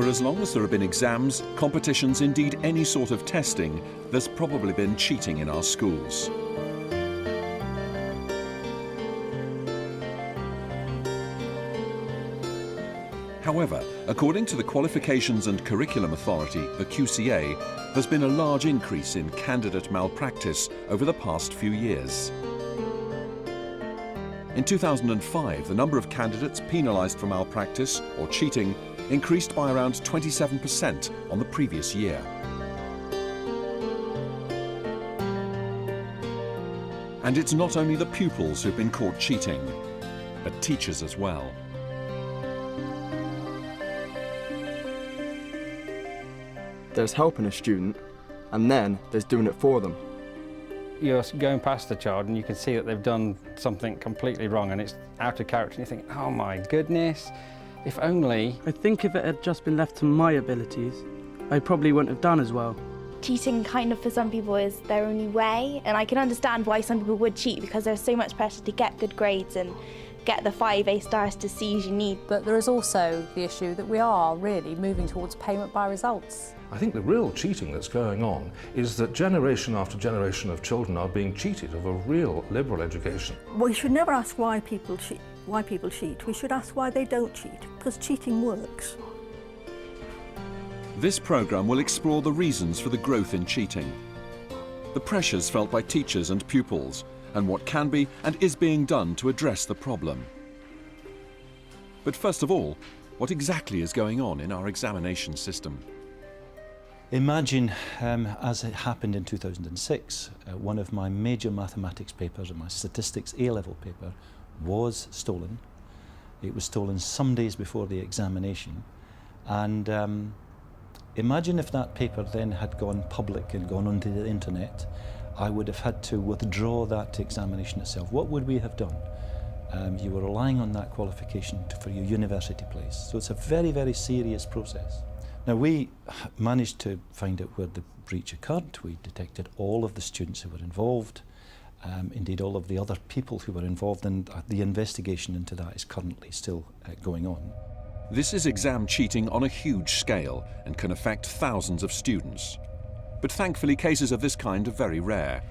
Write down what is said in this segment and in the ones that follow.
For as long as there have been exams, competitions, indeed any sort of testing, there's probably been cheating in our schools. However, according to the Qualifications and Curriculum Authority, the QCA, there's been a large increase in candidate malpractice over the past few years. In 2005, the number of candidates penalised for malpractice or cheating increased by around 27% on the previous year. And it's not only the pupils who've been caught cheating, but teachers as well. There's helping a student, and then there's doing it for them. You're going past a child and you can see that they've done something completely wrong and it's out of character, and you think, oh my goodness, if only... I think if it had just been left to my abilities, I probably wouldn't have done as well. Cheating kind of for some people is their only way, and I can understand why some people would cheat because there's so much pressure to get good grades and get the 5 A stars to C's you need. But there is also the issue that we are really moving towards payment by results. I think the real cheating that's going on is that generation after generation of children are being cheated of a real liberal education. We should never ask why people cheat. We should ask why they don't cheat, because cheating works. This programme will explore the reasons for the growth in cheating, the pressures felt by teachers and pupils, and what can be and is being done to address the problem. But first of all, what exactly is going on in our examination system? Imagine, as it happened in 2006, one of my major mathematics papers, my statistics A-level paper, was stolen. It was stolen some days before the examination, and imagine if that paper then had gone public and gone onto the internet. I would have had to withdraw that examination itself. What would we have done? You were relying on that qualification for your university place. So it's a very, very serious process. Now, we managed to find out where the breach occurred. We detected all of the students who were involved, indeed all of the other people who were involved, and the investigation into that is currently still going on. This is exam cheating on a huge scale and can affect thousands of students. But thankfully, cases of this kind are very rare.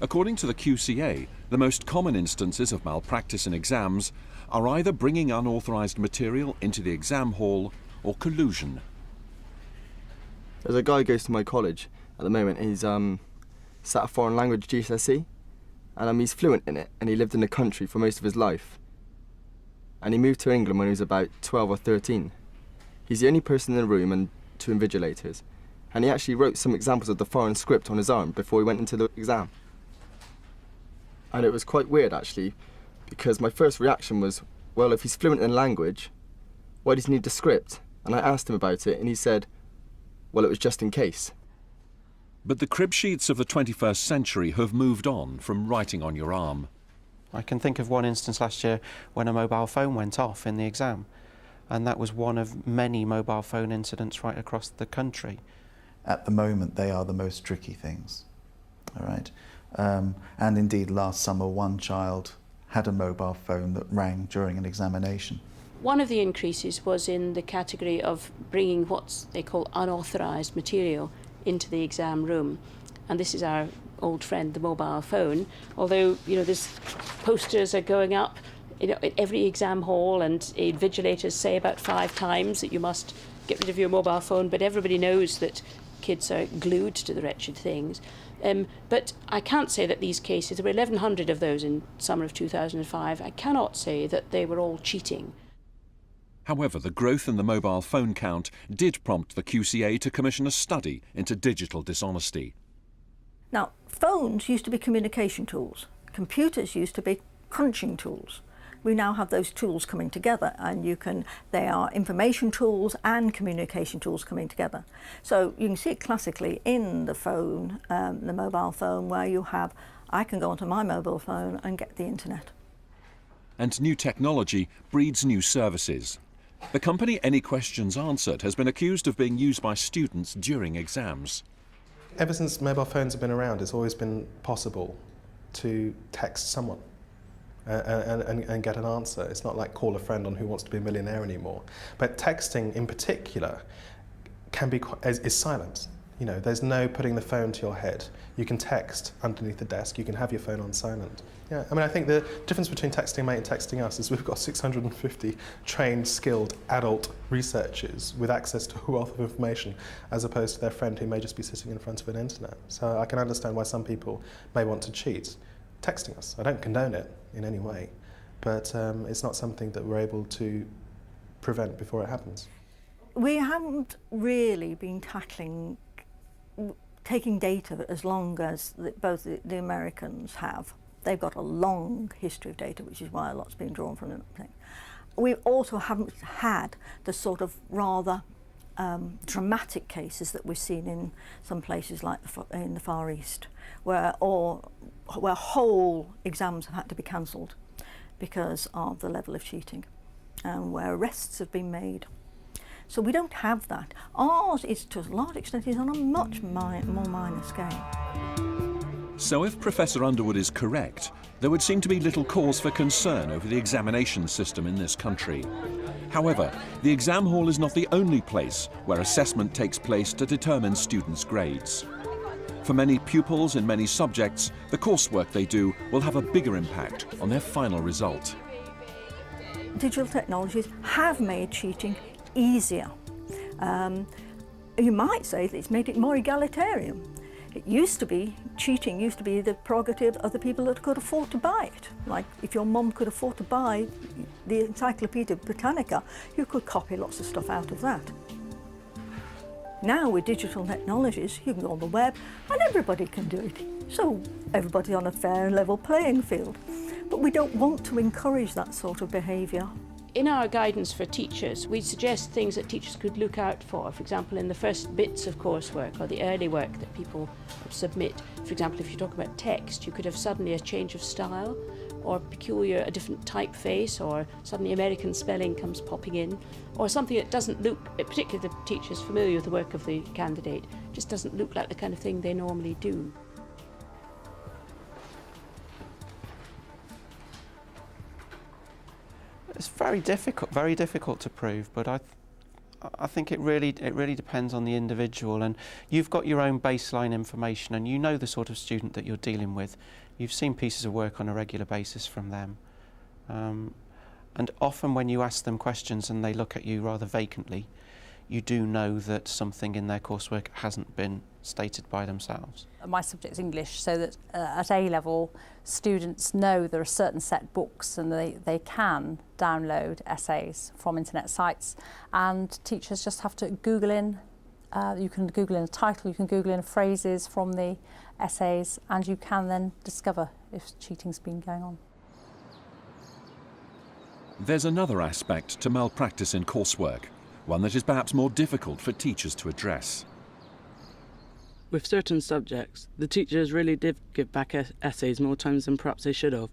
According to the QCA, the most common instances of malpractice in exams are either bringing unauthorised material into the exam hall or collusion. There's a guy who goes to my college at the moment. He's sat a foreign language GCSE, and he's fluent in it, and he lived in the country for most of his life. And he moved to England when he was about 12 or 13. He's the only person in the room and 2 invigilators. And he actually wrote some examples of the foreign script on his arm before he went into the exam. And it was quite weird, actually, because my first reaction was, well, if he's fluent in language, why does he need the script? And I asked him about it, and he said, well, it was just in case. But the crib sheets of the 21st century have moved on from writing on your arm. I can think of one instance last year when a mobile phone went off in the exam, and that was one of many mobile phone incidents right across the country. At the moment, they are the most tricky things, all right? And indeed, last summer, one child had a mobile phone that rang during an examination. One of the increases was in the category of bringing what they call unauthorised material into the exam room. And this is our old friend, the mobile phone. Although, you know, there's posters are going up, you know, at every exam hall, and invigilators say about 5 times that you must get rid of your mobile phone, but everybody knows that kids are glued to the wretched things. But I can't say that these cases, there were 1,100 of those in summer of 2005, I cannot say that they were all cheating. However, the growth in the mobile phone count did prompt the QCA to commission a study into digital dishonesty. Now, phones used to be communication tools. Computers used to be crunching tools. We now have those tools coming together, and they are information tools and communication tools coming together. So you can see it classically in the phone, the mobile phone, where I can go onto my mobile phone and get the internet. And new technology breeds new services. The company Any Questions Answered has been accused of being used by students during exams. Ever since mobile phones have been around, it's always been possible to text someone. and get an answer. It's not like call a friend on Who Wants to Be a Millionaire anymore. But texting in particular is silent. You know, there's no putting the phone to your head. You can text underneath the desk. You can have your phone on silent. Yeah, I mean, I think the difference between texting mate and texting us is we've got 650 trained, skilled adult researchers with access to a wealth of information, as opposed to their friend who may just be sitting in front of an internet. So I can understand why some people may want to cheat texting us. I don't condone it in any way, but it's not something that we're able to prevent before it happens. We haven't really been taking data as long as both the Americans have. They've got a long history of data, which is why a lot's been drawn from them. We also haven't had the sort of rather dramatic cases that we've seen in some places like in the Far East, where whole exams have had to be cancelled because of the level of cheating, and where arrests have been made. So we don't have that. Ours is, to a large extent, is on a much more minor scale. So if Professor Underwood is correct, there would seem to be little cause for concern over the examination system in this country. However, the exam hall is not the only place where assessment takes place to determine students' grades. For many pupils in many subjects, the coursework they do will have a bigger impact on their final result. Digital technologies have made cheating easier. You might say that it's made it more egalitarian. It used to be, cheating used to be the prerogative of the people that could afford to buy it. Like if your mum could afford to buy the Encyclopedia Britannica, you could copy lots of stuff out of that. Now with digital technologies, you can go on the web and everybody can do it. So everybody's on a fair and level playing field. But we don't want to encourage that sort of behaviour. In our guidance for teachers, we suggest things that teachers could look out for example, in the first bits of coursework or the early work that people submit. For example, if you talk about text, you could have suddenly a change of style or a different typeface, or suddenly American spelling comes popping in, or something that doesn't look, particularly the teachers familiar with the work of the candidate, just doesn't look like the kind of thing they normally do. It's very difficult to prove, but I think it really depends on the individual, and you've got your own baseline information and you know the sort of student that you're dealing with. You've seen pieces of work on a regular basis from them. And often when you ask them questions and they look at you rather vacantly, you do know that something in their coursework hasn't been stated by themselves. My subject's English, so that at A-level students know there are certain set books and they can download essays from internet sites, and teachers just have to Google in, you can Google in a title, you can Google in phrases from the essays, and you can then discover if cheating's been going on. There's another aspect to malpractice in coursework, one that is perhaps more difficult for teachers to address. With certain subjects, the teachers really did give back essays more times than perhaps they should have.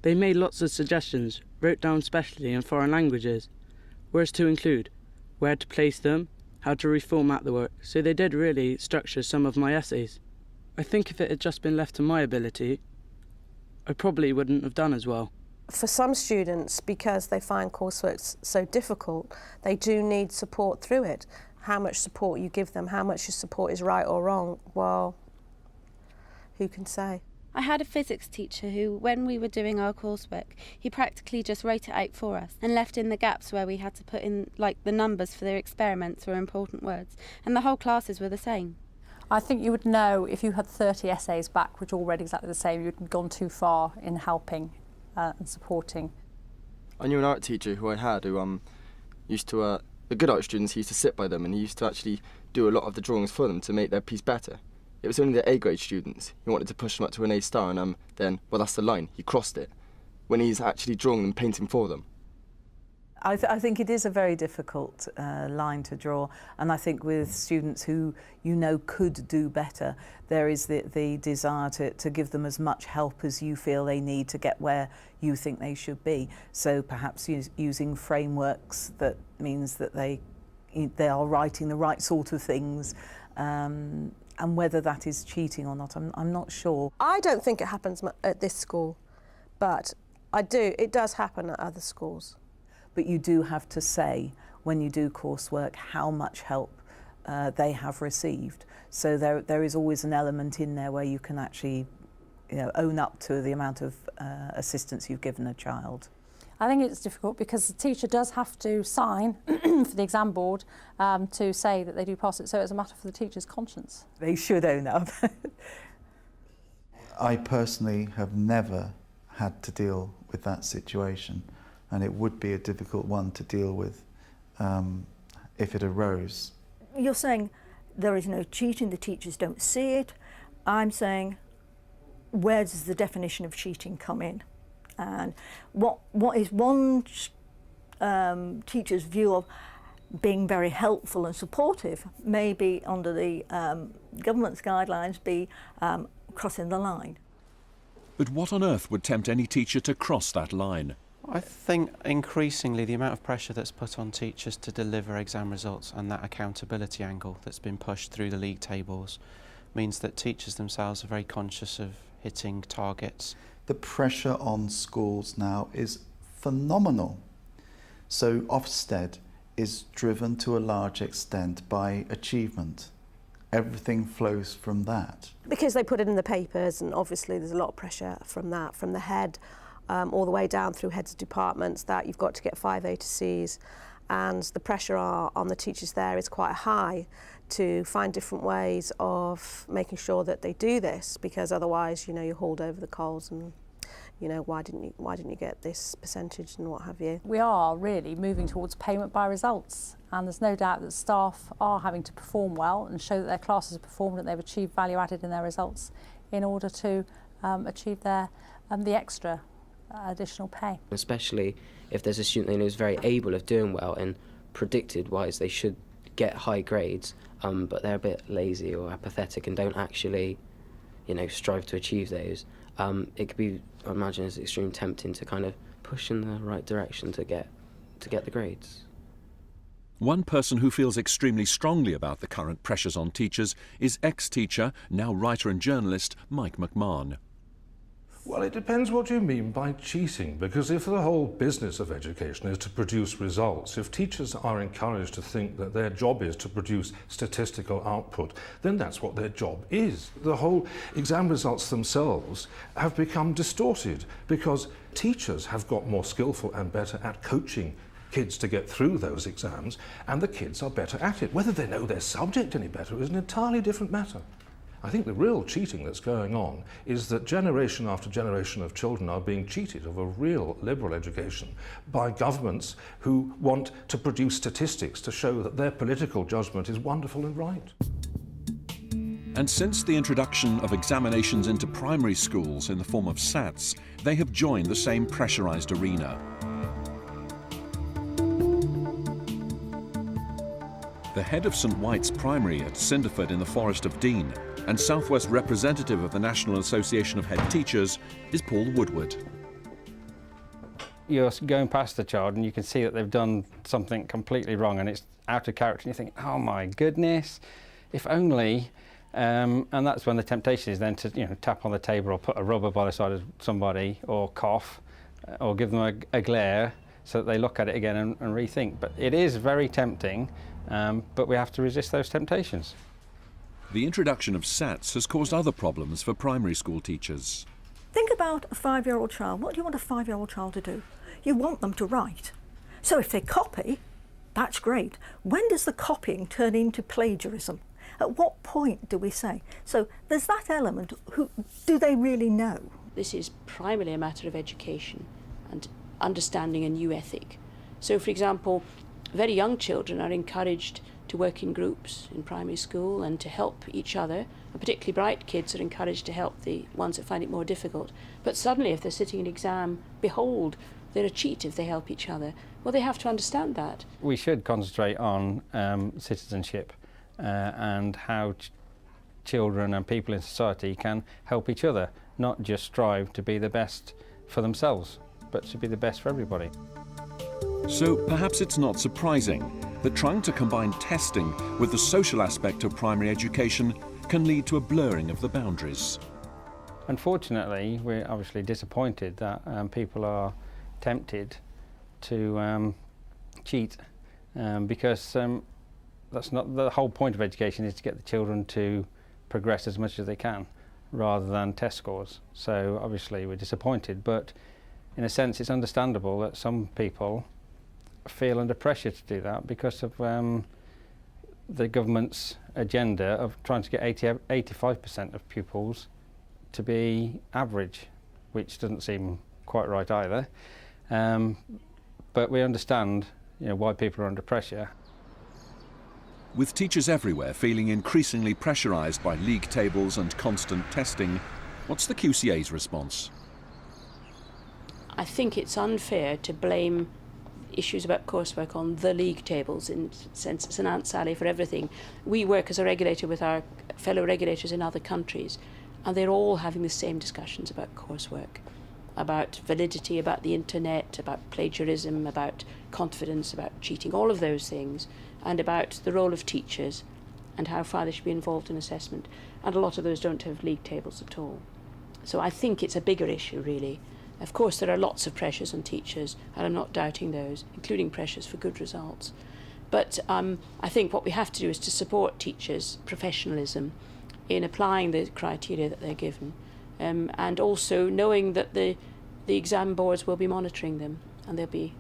They made lots of suggestions, wrote down specially in foreign languages, words to include, where to place them, how to reformat the work, so they did really structure some of my essays. I think if it had just been left to my ability, I probably wouldn't have done as well. For some students, because they find coursework so difficult, they do need support through it. How much support you give them, how much your support is right or wrong, well, who can say? I had a physics teacher who, when we were doing our coursework, he practically just wrote it out for us and left in the gaps where we had to put in, like, the numbers for their experiments or important words, and the whole classes were the same. I think you would know if you had 30 essays back which all read exactly the same, you'd gone too far in helping and supporting. I knew an art teacher who I had who used to, the good art students, he used to sit by them and he used to actually do a lot of the drawings for them to make their piece better. It was only the A grade students. He wanted to push them up to an A star and then, well, that's the line, he crossed it, when he's actually drawing and painting for them. I think it is a very difficult line to draw, and I think with students who you know could do better, there is the desire to give them as much help as you feel they need to get where you think they should be. So perhaps using frameworks that means that they are writing the right sort of things, and whether that is cheating or not, I'm not sure. I don't think it happens at this school, but I do. It does happen at other schools. But you do have to say, when you do coursework, how much help they have received. So there is always an element in there where you can actually, own up to the amount of assistance you've given a child. I think it's difficult because the teacher does have to sign for the exam board to say that they do pass it, so it's a matter for the teacher's conscience. They should own up. I personally have never had to deal with that situation, and it would be a difficult one to deal with if it arose. You're saying there is no cheating, the teachers don't see it. I'm saying, where does the definition of cheating come in? And what is one teacher's view of being very helpful and supportive, maybe under the government's guidelines be crossing the line. But what on earth would tempt any teacher to cross that line? I think increasingly the amount of pressure that's put on teachers to deliver exam results and that accountability angle that's been pushed through the league tables means that teachers themselves are very conscious of hitting targets. The pressure on schools now is phenomenal. So Ofsted is driven to a large extent by achievement. Everything flows from that. Because they put it in the papers, and obviously there's a lot of pressure from that, from the head all the way down through heads of departments, that you've got to get 5 A to C's, and the pressure on the teachers there is quite high to find different ways of making sure that they do this, because otherwise, you're hauled over the coals and, why didn't you get this percentage and what have you. We are really moving towards payment by results, and there's no doubt that staff are having to perform well and show that their classes have performed and they've achieved value added in their results in order to achieve the extra additional pay. Especially if there's a student who's very able of doing well and predicted wise they should get high grades, but they're a bit lazy or apathetic and don't actually, strive to achieve those. It could be, I imagine, it's extremely tempting to kind of push in the right direction to get the grades. One person who feels extremely strongly about the current pressures on teachers is ex-teacher, now writer and journalist, Mike McMahon. Well, it depends what you mean by cheating, because if the whole business of education is to produce results, if teachers are encouraged to think that their job is to produce statistical output, then that's what their job is. The whole exam results themselves have become distorted because teachers have got more skillful and better at coaching kids to get through those exams, and the kids are better at it. Whether they know their subject any better is an entirely different matter. I think the real cheating that's going on is that generation after generation of children are being cheated of a real liberal education by governments who want to produce statistics to show that their political judgment is wonderful and right. And since the introduction of examinations into primary schools in the form of SATs, they have joined the same pressurised arena. The head of St White's Primary at Cinderford in the Forest of Dean and Southwest representative of the National Association of Head Teachers is Paul Woodward. You're going past the child and you can see that they've done something completely wrong and it's out of character, and you think, oh my goodness, if only. And that's when the temptation is then to tap on the table or put a rubber by the side of somebody or cough or give them a glare so that they look at it again and rethink. But it is very tempting, but we have to resist those temptations. The introduction of SATs has caused other problems for primary school teachers. Think about a 5-year-old child. What do you want a 5-year-old child to do? You want them to write. So if they copy, that's great. When does the copying turn into plagiarism? At what point do we say? So there's that element. Who do they really know? This is primarily a matter of education and understanding a new ethic. So, for example, very young children are encouraged to work in groups in primary school and to help each other, and particularly bright kids are encouraged to help the ones that find it more difficult. But suddenly, if they're sitting an exam, behold, they're a cheat if they help each other. Well, they have to understand that. We should concentrate on citizenship and how children and people in society can help each other, not just strive to be the best for themselves, but to be the best for everybody. So perhaps it's not surprising that trying to combine testing with the social aspect of primary education can lead to a blurring of the boundaries. Unfortunately, we're obviously disappointed that people are tempted to cheat because that's not the whole point of education, is to get the children to progress as much as they can rather than test scores. So obviously we're disappointed, but in a sense it's understandable that some people feel under pressure to do that because of the government's agenda of trying to get 85% of pupils to be average, which doesn't seem quite right either. But we understand, why people are under pressure. With teachers everywhere feeling increasingly pressurised by league tables and constant testing, what's the QCA's response? I think it's unfair to blame issues about coursework on the league tables, in a sense it's an Aunt Sally for everything. We work as a regulator with our fellow regulators in other countries, and they're all having the same discussions about coursework, about validity, about the internet, about plagiarism, about confidence, about cheating, all of those things, and about the role of teachers and how far they should be involved in assessment. And a lot of those don't have league tables at all. So I think it's a bigger issue, really. Of course, there are lots of pressures on teachers, and I'm not doubting those, including pressures for good results. But I think what we have to do is to support teachers' professionalism in applying the criteria that they're given, and also knowing that the exam boards will be monitoring them, and there'll be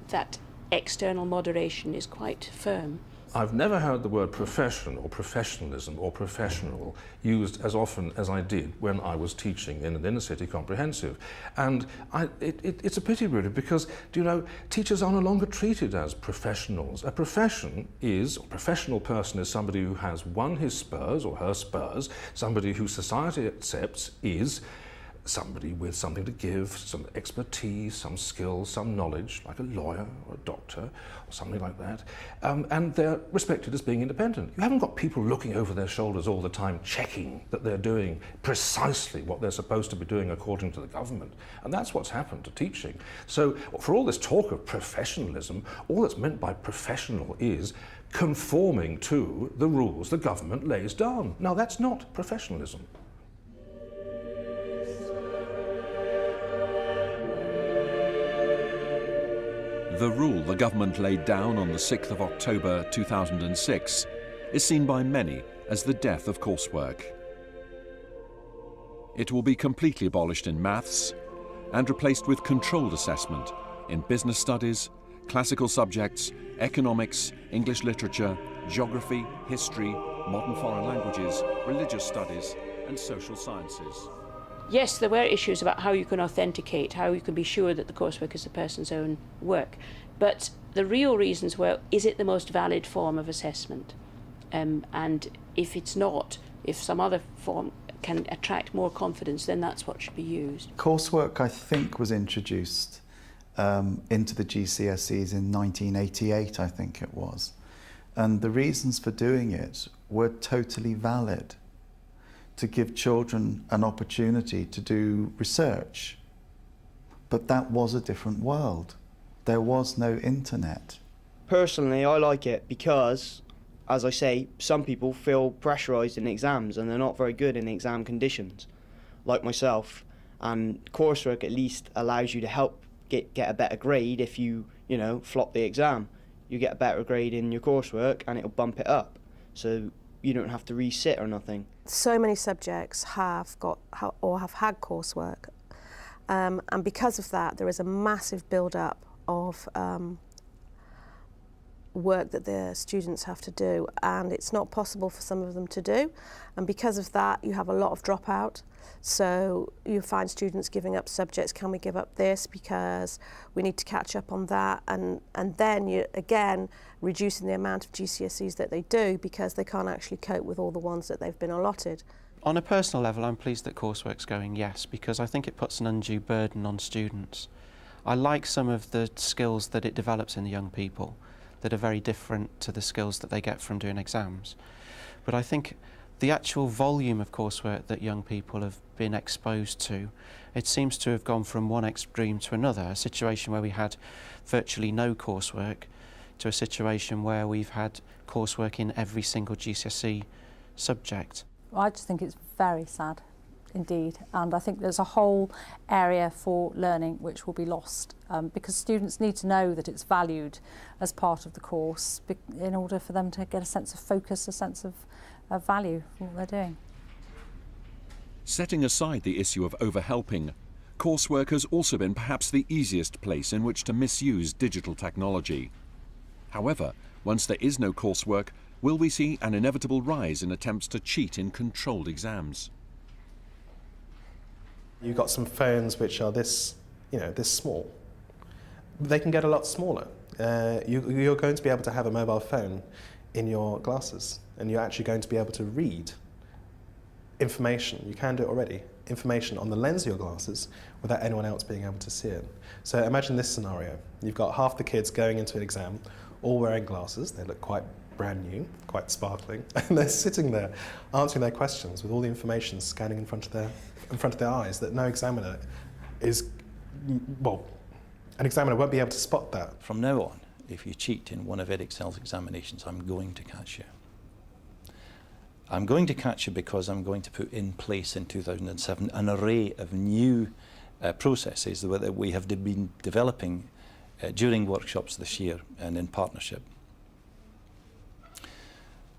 that external moderation is quite firm. I've never heard the word profession or professionalism or professional used as often as I did when I was teaching in an inner city comprehensive. And it's a pity, really, because, teachers are no longer treated as professionals. A profession is, or professional person is somebody who has won his spurs or her spurs, somebody who society accepts is somebody with something to give, some expertise, some skills, some knowledge, like a lawyer or a doctor or something like that, and they're respected as being independent. You haven't got people looking over their shoulders all the time checking that they're doing precisely what they're supposed to be doing according to the government, and that's what's happened to teaching. So for all this talk of professionalism, all that's meant by professional is conforming to the rules the government lays down. Now that's not professionalism. The rule the government laid down on the 6th of October 2006 is seen by many as the death of coursework. It will be completely abolished in maths and replaced with controlled assessment in business studies, classical subjects, economics, English literature, geography, history, modern foreign languages, religious studies, and social sciences. Yes, there were issues about how you can authenticate, how you can be sure that the coursework is the person's own work. But the real reasons were, is it the most valid form of assessment? And if it's not, if some other form can attract more confidence, then that's what should be used. Coursework, I think, was introduced into the GCSEs in 1988, I think it was. And the reasons for doing it were totally valid. To give children an opportunity to do research. But that was a different world. There was no internet. Personally, I like it because, as I say, some people feel pressurised in exams and they're not very good in exam conditions, like myself. And coursework at least allows you to help get a better grade if you flop the exam. You get a better grade in your coursework and it'll bump it up. So you don't have to resit or nothing. So many subjects have had coursework, and because of that there is a massive build-up of work that the students have to do, and it's not possible for some of them to do, and because of that you have a lot of dropout. So you find students giving up subjects. Can we give up this because we need to catch up on that? And then you again reducing the amount of GCSEs that they do because they can't actually cope with all the ones that they've been allotted. On a personal level, I'm pleased that coursework's going, yes, because I think it puts an undue burden on students. I like some of the skills that it develops in the young people that are very different to the skills that they get from doing exams. But I think the actual volume of coursework that young people have been exposed to, it seems to have gone from one extreme to another, a situation where we had virtually no coursework to a situation where we've had coursework in every single GCSE subject. I just think it's very sad. indeed. And I think there's a whole area for learning which will be lost because students need to know that it's valued as part of the course in order for them to get a sense of focus, a sense of value for what they're doing. Setting aside the issue of overhelping, coursework has also been perhaps the easiest place in which to misuse digital technology. However, once there is no coursework, will we see an inevitable rise in attempts to cheat in controlled exams? You've got some phones which are this small. They can get a lot smaller. You're going to be able to have a mobile phone in your glasses, and you're actually going to be able to read information. You can do it already. Information on the lens of your glasses without anyone else being able to see it. So imagine this scenario. You've got half the kids going into an exam, all wearing glasses. They look quite brand new, quite sparkling, and they're sitting there answering their questions with all the information scanning in front of their eyes that no examiner is, well, an examiner won't be able to spot that. From now on, if you cheat in one of Edexcel's examinations, I'm going to catch you. I'm going to catch you because I'm going to put in place in 2007 an array of new processes that we have been developing during workshops this year and in partnership.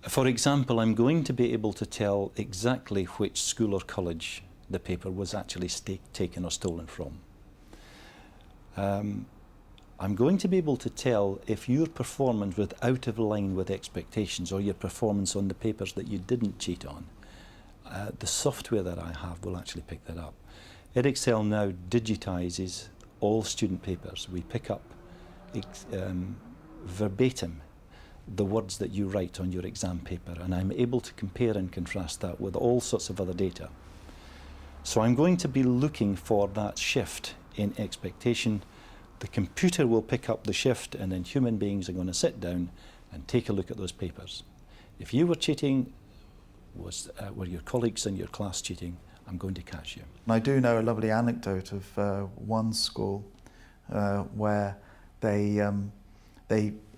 For example, I'm going to be able to tell exactly which school or college the paper was actually taken or stolen from. I'm going to be able to tell if your performance was out of line with expectations or your performance on the papers that you didn't cheat on. The software that I have will actually pick that up. Edexcel now digitizes all student papers. We pick up verbatim the words that you write on your exam paper, and I'm able to compare and contrast that with all sorts of other data. So I'm going to be looking for that shift in expectation. The computer will pick up the shift, and then human beings are going to sit down and take a look at those papers. If you were cheating, were your colleagues in your class cheating, I'm going to catch you. I do know a lovely anecdote of one school where they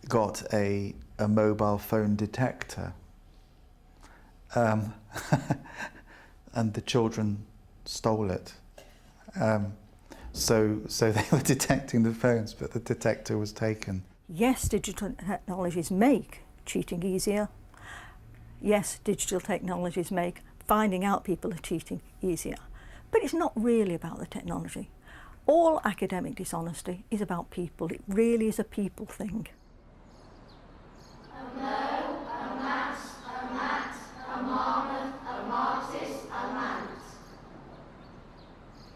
got a mobile phone detector, and the children stole it. So they were detecting the phones, but the detector was taken. Yes, digital technologies make cheating easier. Yes, digital technologies make finding out people are cheating easier. But it's not really about the technology. All academic dishonesty is about people. It really is a people thing. A no, a mat, a marmoth, a marxist, a mant.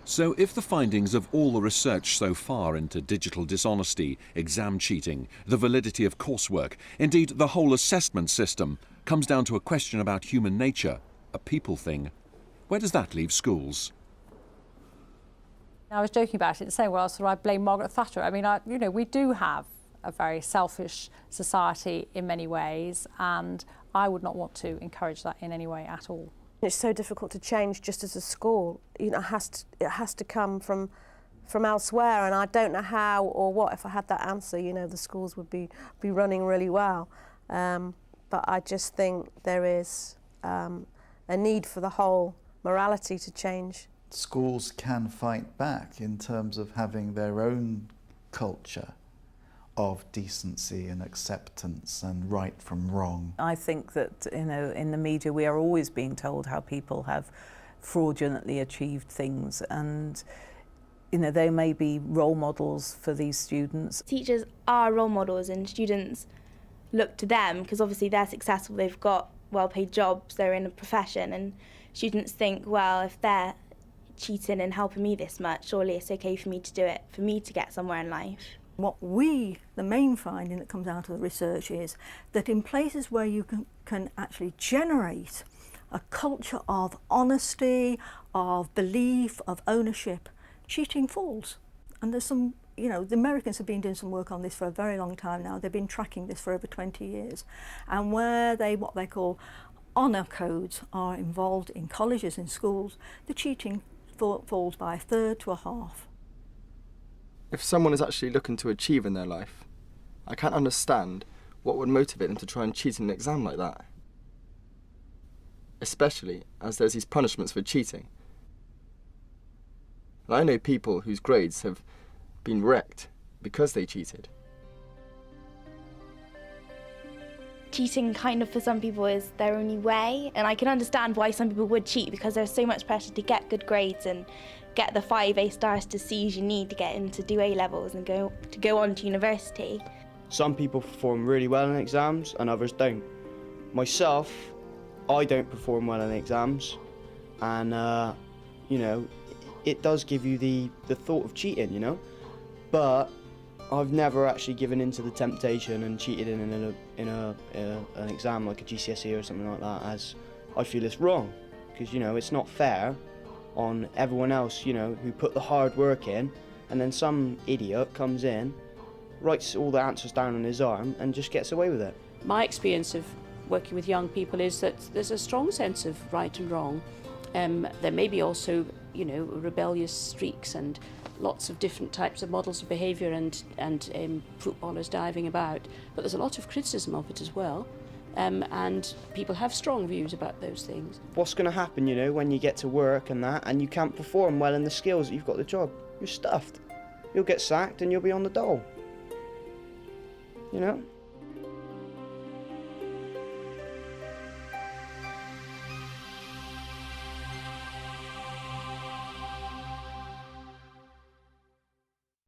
So if the findings of all the research so far into digital dishonesty, exam cheating, the validity of coursework, indeed the whole assessment system, comes down to a question about human nature, a people thing, where does that leave schools? I was joking about it and saying, well, so I blame Margaret Thatcher. I mean, we do have a very selfish society in many ways, and I would not want to encourage that in any way at all. It's so difficult to change just as a school. You know, it has to come from elsewhere, and I don't know how or what. If I had that answer, you know, the schools would be running really well. But I just think there is a need for the whole morality to change. Schools can fight back in terms of having their own culture of decency and acceptance and right from wrong. I think that, you know, in the media we are always being told how people have fraudulently achieved things, and you know, they may be role models for these students. Teachers are role models and students look to them because obviously they're successful, they've got well-paid jobs, they're in a profession, and students think, well, if they're cheating and helping me this much, surely it's okay for me to do it, for me to get somewhere in life. What the main finding that comes out of the research is that in places where you can actually generate a culture of honesty, of belief, of ownership, cheating falls. And there's some, you know, the Americans have been doing some work on this for a very long time now. They've been tracking this for over 20 years. And where what they call honour codes are involved in colleges and schools, the cheating falls by a third to a half. If someone is actually looking to achieve in their life, I can't understand what would motivate them to try and cheat in an exam like that. Especially as there's these punishments for cheating. And I know people whose grades have been wrecked because they cheated. Cheating kind of for some people is their only way, and I can understand why some people would cheat because there's so much pressure to get good grades and get the 5 A stars to C's you need to get in to do A levels and go on to university. Some people perform really well in exams and others don't. Myself, I don't perform well in exams, and you know, it does give you the thought of cheating, you know, but I've never actually given in to the temptation and cheated in an exam like a GCSE or something like that, as I feel it's wrong, because, you know, it's not fair on everyone else, you know, who put the hard work in, and then some idiot comes in, writes all the answers down on his arm and just gets away with it. My experience of working with young people is that there's a strong sense of right and wrong. There may be also, you know, rebellious streaks and lots of different types of models of behaviour and footballers diving about, but there's a lot of criticism of it as well, and people have strong views about those things. What's going to happen, you know, when you get to work and that, and you can't perform well in the skills that you've got the job? You're stuffed. You'll get sacked and you'll be on the dole. You know?